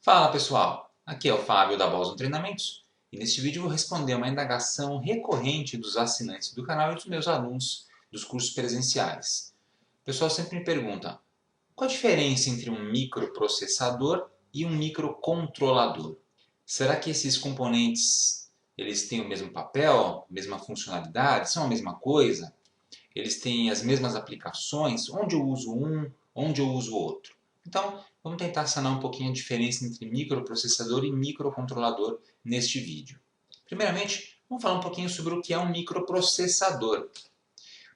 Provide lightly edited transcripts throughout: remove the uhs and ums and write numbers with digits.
Fala pessoal, aqui é o Fábio da Boston Treinamentos e neste vídeo eu vou responder uma indagação recorrente dos assinantes do canal e dos meus alunos dos cursos presenciais. O pessoal sempre me pergunta, qual a diferença entre um microprocessador e um microcontrolador? Será que esses componentes eles têm o mesmo papel, a mesma funcionalidade, são a mesma coisa? Eles têm as mesmas aplicações? Onde eu uso um, onde eu uso o outro? Então, vamos tentar sanar um pouquinho a diferença entre microprocessador e microcontrolador neste vídeo. Primeiramente, vamos falar um pouquinho sobre o que é um microprocessador.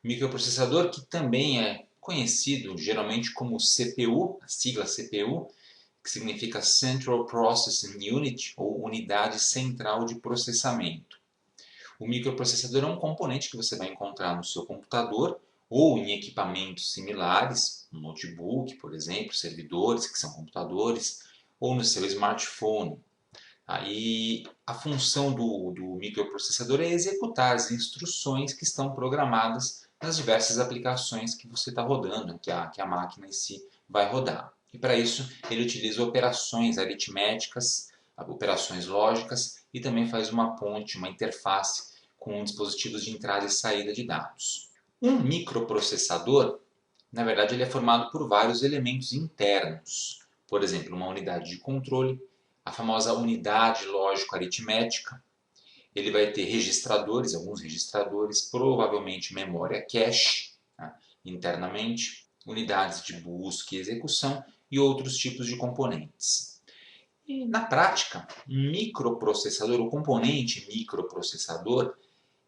O microprocessador, que também é conhecido geralmente como CPU, a sigla CPU, que significa Central Processing Unit, ou Unidade Central de Processamento. O microprocessador é um componente que você vai encontrar no seu computador ou em equipamentos similares, um notebook, por exemplo, servidores que são computadores, ou no seu smartphone. Aí a função do microprocessador é executar as instruções que estão programadas nas diversas aplicações que você está rodando, que a máquina em si vai rodar. E para isso ele utiliza operações aritméticas, operações lógicas e também faz uma ponte, uma interface com dispositivos de entrada e saída de dados. Um microprocessador, na verdade, ele é formado por vários elementos internos. Por exemplo, uma unidade de controle, a famosa unidade lógico-aritmética. Ele vai ter registradores, alguns registradores, provavelmente memória cache, tá, internamente, unidades de busca e execução e outros tipos de componentes. E na prática, um microprocessador, o componente microprocessador,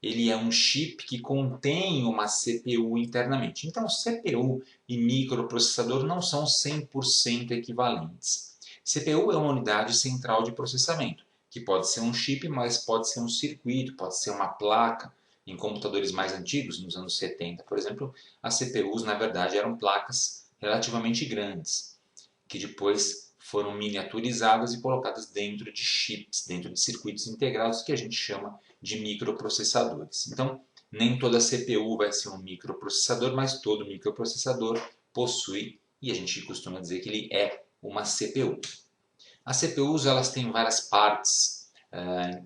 ele é um chip que contém uma CPU internamente. Então, CPU e microprocessador não são 100% equivalentes. CPU é uma unidade central de processamento, que pode ser um chip, mas pode ser um circuito, pode ser uma placa. Em computadores mais antigos, nos anos 70, por exemplo, as CPUs na verdade eram placas relativamente grandes, que depois foram miniaturizadas e colocadas dentro de chips, dentro de circuitos integrados que a gente chama de microprocessadores. Então, nem toda CPU vai ser um microprocessador, mas todo microprocessador possui, e a gente costuma dizer que ele é uma CPU. As CPUs elas têm várias partes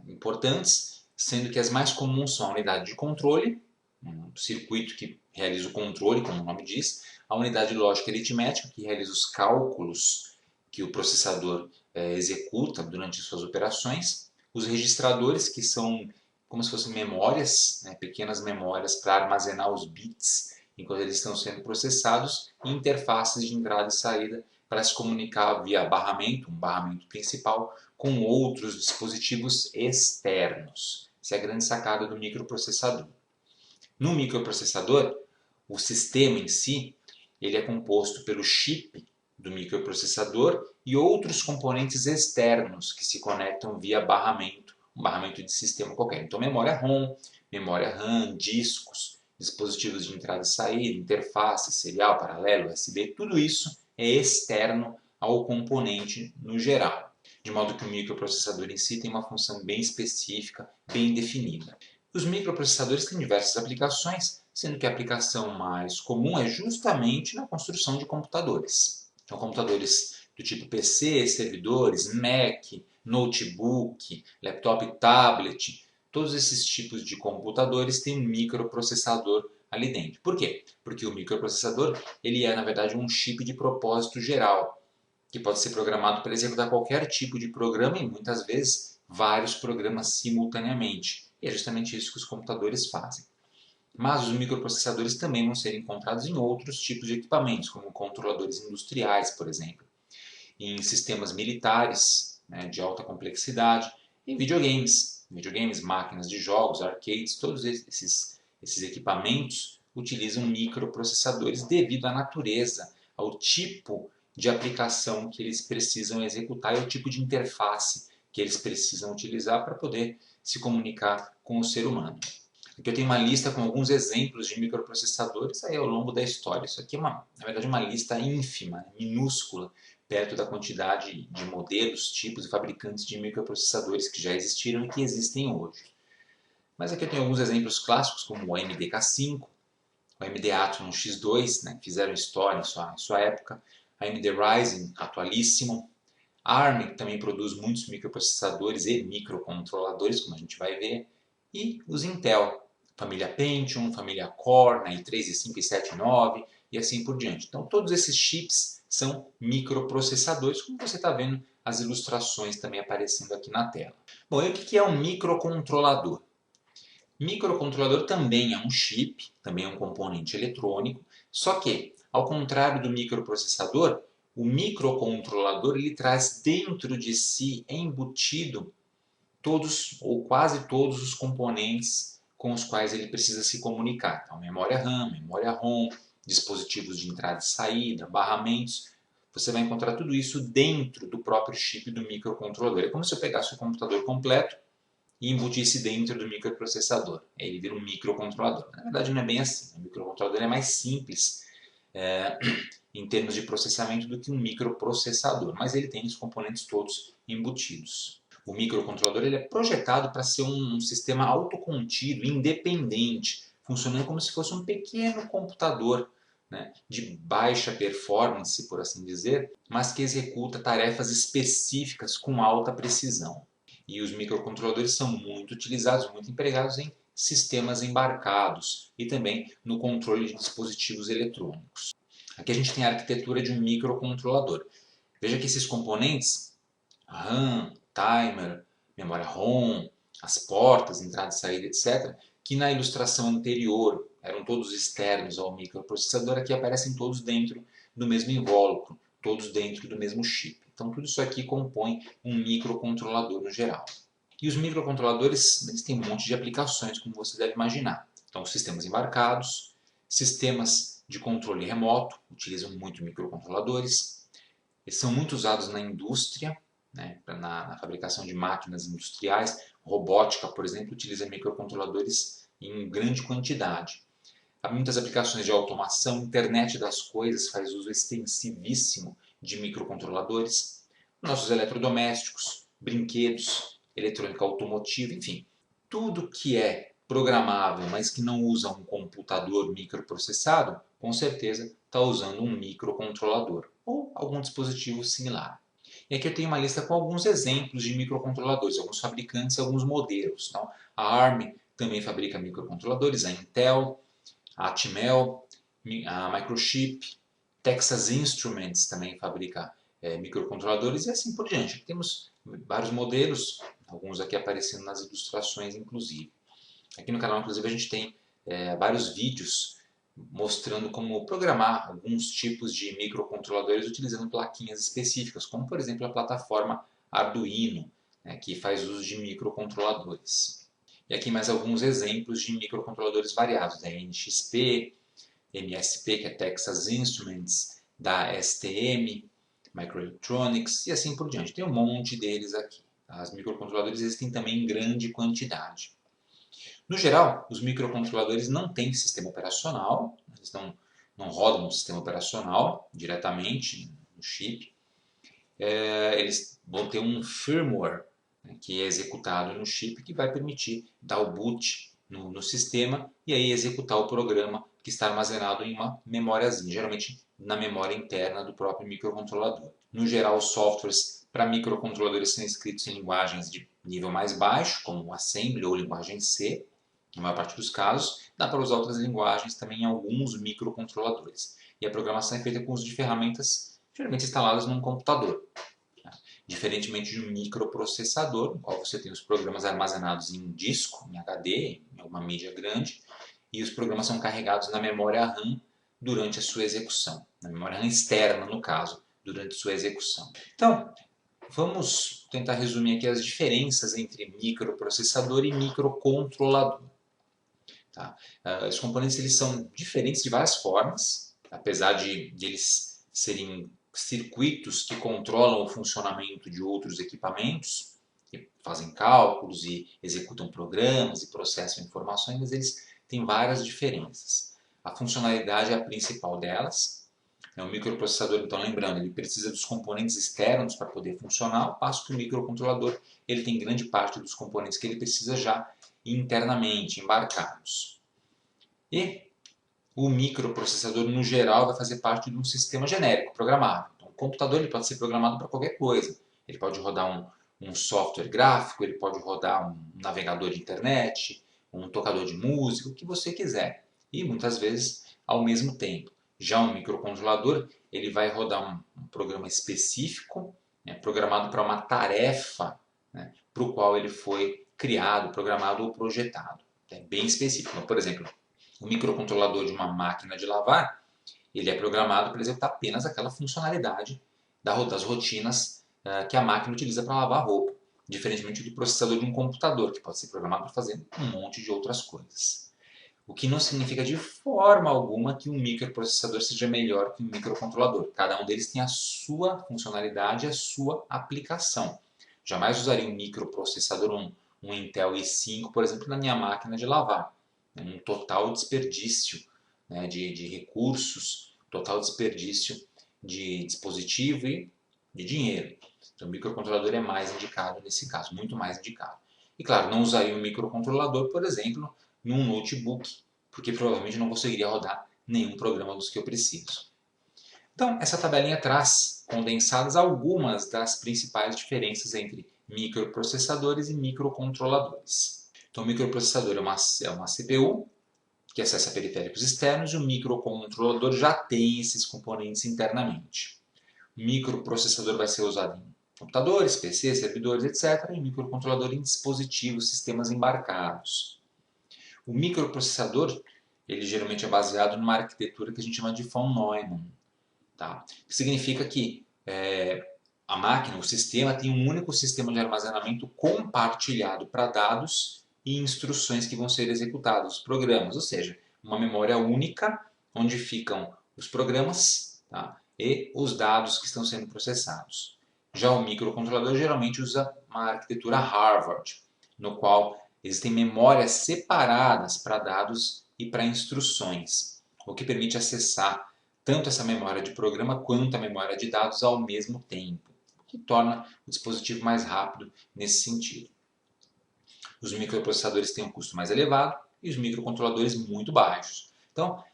importantes, sendo que as mais comuns são a unidade de controle, um circuito que realiza o controle, como o nome diz, a unidade lógica aritmética, que realiza os cálculos que o processador executa durante suas operações, os registradores, que são como se fossem memórias, né, pequenas memórias para armazenar os bits enquanto eles estão sendo processados, e interfaces de entrada e saída para se comunicar via barramento, um barramento principal, com outros dispositivos externos. Essa é a grande sacada do microprocessador. No microprocessador, o sistema em si, ele é composto pelo chip do microprocessador e outros componentes externos que se conectam via barramento, um barramento de sistema qualquer. Então, memória ROM, memória RAM, discos, dispositivos de entrada e saída, interface, serial, paralelo, USB, tudo isso é externo ao componente no geral. De modo que o microprocessador em si tem uma função bem específica, bem definida. Os microprocessadores têm diversas aplicações, sendo que a aplicação mais comum é justamente na construção de computadores. Então, computadores do tipo PC, servidores, Mac, notebook, laptop e tablet, todos esses tipos de computadores têm um microprocessador ali dentro. Por quê? Porque o microprocessador ele é, na verdade, um chip de propósito geral, que pode ser programado para executar qualquer tipo de programa e muitas vezes vários programas simultaneamente. E é justamente isso que os computadores fazem. Mas os microprocessadores também vão ser encontrados em outros tipos de equipamentos, como controladores industriais, por exemplo, em sistemas militares, né, de alta complexidade, e videogames, máquinas de jogos, arcades, todos esses equipamentos utilizam microprocessadores devido à natureza, ao tipo de aplicação que eles precisam executar e ao tipo de interface que eles precisam utilizar para poder se comunicar com o ser humano. Aqui eu tenho uma lista com alguns exemplos de microprocessadores aí ao longo da história. Isso aqui é, na verdade, uma lista ínfima, minúscula, perto da quantidade de modelos, tipos e fabricantes de microprocessadores que já existiram e que existem hoje. Mas aqui eu tenho alguns exemplos clássicos, como o AMD-K5, o AMD Athlon X2, né, que fizeram história em sua época, a AMD Ryzen, atualíssimo, A ARM também produz muitos microprocessadores e microcontroladores, como a gente vai ver. E os Intel, família Pentium, família Core, né, i3, i5, i7, i9 e assim por diante. Então todos esses chips são microprocessadores, como você está vendo as ilustrações também aparecendo aqui na tela. Bom, e o que é um microcontrolador? Microcontrolador também é um chip, também é um componente eletrônico, só que, ao contrário do microprocessador, o microcontrolador ele traz dentro de si, embutido, todos ou quase todos os componentes com os quais ele precisa se comunicar. Então, memória RAM, memória ROM, dispositivos de entrada e saída, barramentos. Você vai encontrar tudo isso dentro do próprio chip do microcontrolador. É como se eu pegasse o computador completo e embutisse dentro do microprocessador. Ele vira um microcontrolador. Na verdade, não é bem assim. O microcontrolador é mais simples em termos de processamento do que um microprocessador, mas ele tem os componentes todos embutidos. O microcontrolador ele é projetado para ser um sistema autocontido, independente, funcionando como se fosse um pequeno computador, né, de baixa performance, por assim dizer, mas que executa tarefas específicas com alta precisão. E os microcontroladores são muito utilizados, muito empregados em sistemas embarcados e também no controle de dispositivos eletrônicos. Aqui a gente tem a arquitetura de um microcontrolador. Veja que esses componentes, RAM, timer, memória ROM, as portas, entrada e saída, etc., que na ilustração anterior eram todos externos ao microprocessador, aqui aparecem todos dentro do mesmo invólucro, todos dentro do mesmo chip. Então tudo isso aqui compõe um microcontrolador no geral. E os microcontroladores eles têm um monte de aplicações, como você deve imaginar. Então, sistemas embarcados, sistemas de controle remoto, utilizam muito microcontroladores. Eles são muito usados na indústria, né, na fabricação de máquinas industriais. Robótica, por exemplo, utiliza microcontroladores em grande quantidade. Há muitas aplicações de automação, internet das coisas faz uso extensivíssimo de microcontroladores. Nossos eletrodomésticos, brinquedos, eletrônica automotiva, enfim. Tudo que é programável, mas que não usa um computador microprocessado, com certeza está usando um microcontrolador ou algum dispositivo similar. E aqui eu tenho uma lista com alguns exemplos de microcontroladores, alguns fabricantes e alguns modelos. Então, a ARM também fabrica microcontroladores, a Intel, a Atmel, a Microchip, Texas Instruments também fabrica microcontroladores e assim por diante. Aqui temos vários modelos, alguns aqui aparecendo nas ilustrações inclusive. Aqui no canal inclusive a gente tem vários vídeos mostrando como programar alguns tipos de microcontroladores utilizando plaquinhas específicas, como por exemplo a plataforma Arduino, né, que faz uso de microcontroladores. E aqui mais alguns exemplos de microcontroladores variados, da NXP, MSP, que é Texas Instruments, da STM, Microelectronics e assim por diante. Tem um monte deles aqui. Os microcontroladores existem também em grande quantidade. No geral, os microcontroladores não têm sistema operacional, eles não rodam no sistema operacional diretamente no chip. Eles vão ter um firmware, né, que é executado no chip que vai permitir dar o boot no sistema e aí executar o programa que está armazenado em uma memóriazinha, geralmente na memória interna do próprio microcontrolador. No geral, os softwares para microcontroladores são escritos em linguagens de nível mais baixo, como Assembly ou linguagem C, na maior parte dos casos. Dá para usar outras linguagens também em alguns microcontroladores. E a programação é feita com uso de ferramentas geralmente instaladas num computador. Diferentemente de um microprocessador, no qual você tem os programas armazenados em disco, em HD, em alguma mídia grande, e os programas são carregados na memória RAM durante a sua execução, na memória RAM externa, no caso, durante a sua execução. Então, vamos tentar resumir aqui as diferenças entre microprocessador e microcontrolador. Tá? Os componentes eles são diferentes de várias formas, apesar de eles serem circuitos que controlam o funcionamento de outros equipamentos, que fazem cálculos e executam programas e processam informações, mas eles têm várias diferenças. A funcionalidade é a principal delas. O microprocessador, então, lembrando, ele precisa dos componentes externos para poder funcionar, ao passo que o microcontrolador ele tem grande parte dos componentes que ele precisa já internamente, embarcados. E o microprocessador, no geral, vai fazer parte de um sistema genérico, programável. Então, o computador ele pode ser programado para qualquer coisa. Ele pode rodar um software gráfico, ele pode rodar um navegador de internet, um tocador de música, o que você quiser. E muitas vezes ao mesmo tempo. Já um microcontrolador, ele vai rodar um programa específico, né, programado para uma tarefa, né, para o qual ele foi criado, programado ou projetado. É bem específico. Então, por exemplo, o microcontrolador de uma máquina de lavar, ele é programado para executar apenas aquela funcionalidade das rotinas que a máquina utiliza para lavar roupa, diferentemente do processador de um computador, que pode ser programado para fazer um monte de outras coisas. O que não significa de forma alguma que um microprocessador seja melhor que um microcontrolador. Cada um deles tem a sua funcionalidade e a sua aplicação. Jamais usaria um microprocessador, um Intel i5, por exemplo, na minha máquina de lavar. É um total desperdício, né, de recursos, total desperdício de dispositivo e de dinheiro. Então, o microcontrolador é mais indicado nesse caso, muito mais indicado. E claro, não usaria um microcontrolador, por exemplo, num notebook, porque provavelmente não conseguiria rodar nenhum programa dos que eu preciso. Então, essa tabelinha traz condensadas algumas das principais diferenças entre microprocessadores e microcontroladores. Então, o microprocessador é uma CPU que acessa periféricos externos e o microcontrolador já tem esses componentes internamente. O microprocessador vai ser usado em computadores, PCs, servidores, etc. E o microcontrolador em dispositivos, sistemas embarcados. O microprocessador, ele geralmente é baseado numa arquitetura que a gente chama de von Neumann. Tá? Que significa que a máquina, o sistema, tem um único sistema de armazenamento compartilhado para dados e instruções que vão ser executados, os programas, ou seja, uma memória única onde ficam os programas, tá? E os dados que estão sendo processados. Já o microcontrolador geralmente usa uma arquitetura Harvard, no qual existem memórias separadas para dados e para instruções, o que permite acessar tanto essa memória de programa quanto a memória de dados ao mesmo tempo, o que torna o dispositivo mais rápido nesse sentido. Os microprocessadores têm um custo mais elevado e os microcontroladores muito baixos. Então,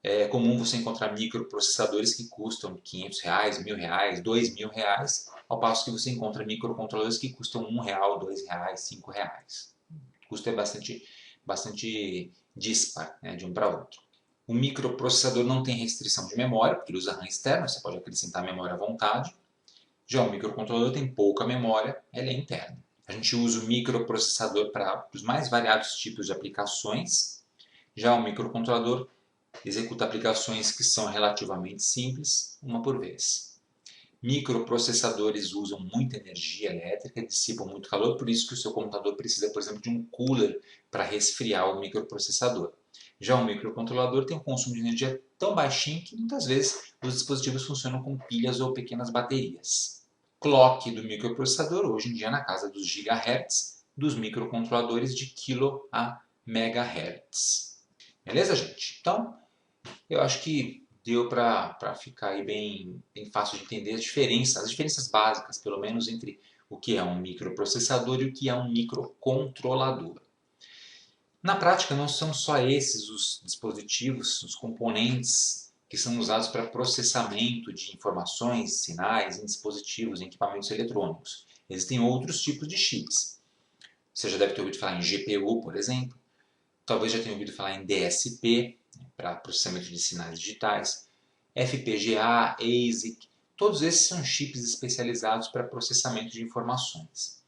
é comum você encontrar microprocessadores que custam R$500, R$1.000, R$2.000, ao passo que você encontra microcontroladores que custam R$1, R$2, R$5. O custo é bastante dispar, né, de um para outro. O microprocessador não tem restrição de memória, porque ele usa RAM externa, você pode acrescentar memória à vontade. Já o microcontrolador tem pouca memória, ela é interna. A gente usa o microprocessador para os mais variados tipos de aplicações. Já o microcontrolador executa aplicações que são relativamente simples, uma por vez. Microprocessadores usam muita energia elétrica, dissipam muito calor, por isso que o seu computador precisa, por exemplo, de um cooler para resfriar o microprocessador. Já o microcontrolador tem um consumo de energia tão baixinho que muitas vezes os dispositivos funcionam com pilhas ou pequenas baterias. Clock do microprocessador hoje em dia na casa dos gigahertz, dos microcontroladores de quilo a megahertz. Beleza, gente? Então, eu acho que deu para ficar aí bem fácil de entender as diferenças básicas, pelo menos, entre o que é um microprocessador e o que é um microcontrolador. Na prática, não são só esses os dispositivos, os componentes que são usados para processamento de informações, sinais em dispositivos, em equipamentos eletrônicos. Existem outros tipos de chips. Você já deve ter ouvido falar em GPU, por exemplo. Talvez já tenha ouvido falar em DSP, para processamento de sinais digitais. FPGA, ASIC, todos esses são chips especializados para processamento de informações.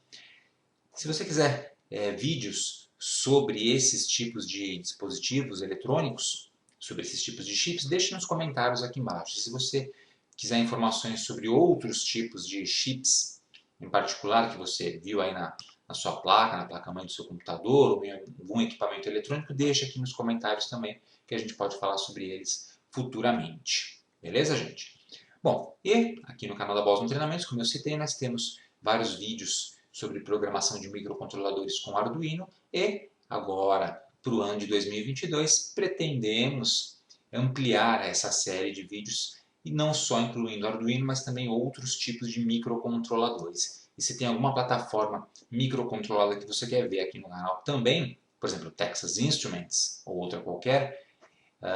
Se você quiser vídeos sobre esses tipos de dispositivos eletrônicos, sobre esses tipos de chips, deixe nos comentários aqui embaixo. Se você quiser informações sobre outros tipos de chips, em particular, que você viu aí na sua placa, na placa-mãe do seu computador, ou em algum equipamento eletrônico, deixe aqui nos comentários também, que a gente pode falar sobre eles futuramente. Beleza, gente? Bom, e aqui no canal da Boston Treinamentos, como eu citei, nós temos vários vídeos sobre programação de microcontroladores com Arduino e agora, para o ano de 2022, pretendemos ampliar essa série de vídeos e não só incluindo Arduino, mas também outros tipos de microcontroladores. E se tem alguma plataforma microcontroladora que você quer ver aqui no canal também, por exemplo, Texas Instruments ou outra qualquer,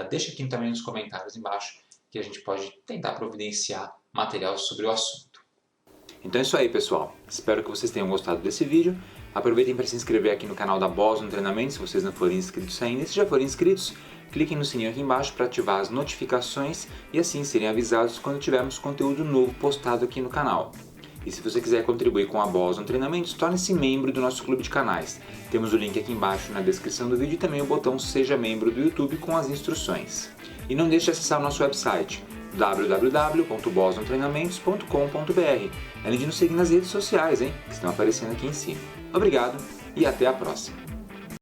deixa aqui também nos comentários embaixo que a gente pode tentar providenciar material sobre o assunto. Então é isso aí, pessoal. Espero que vocês tenham gostado desse vídeo. Aproveitem para se inscrever aqui no canal da Boston Treinamento, se vocês não forem inscritos ainda. E se já forem inscritos, cliquem no sininho aqui embaixo para ativar as notificações e assim serem avisados quando tivermos conteúdo novo postado aqui no canal. E se você quiser contribuir com a Boston Treinamentos, torne-se membro do nosso clube de canais. Temos o link aqui embaixo na descrição do vídeo e também o botão Seja Membro do YouTube com as instruções. E não deixe de acessar o nosso website www.bostontreinamentos.com.br, além de nos seguir nas redes sociais, que estão aparecendo aqui em cima. Obrigado e até a próxima!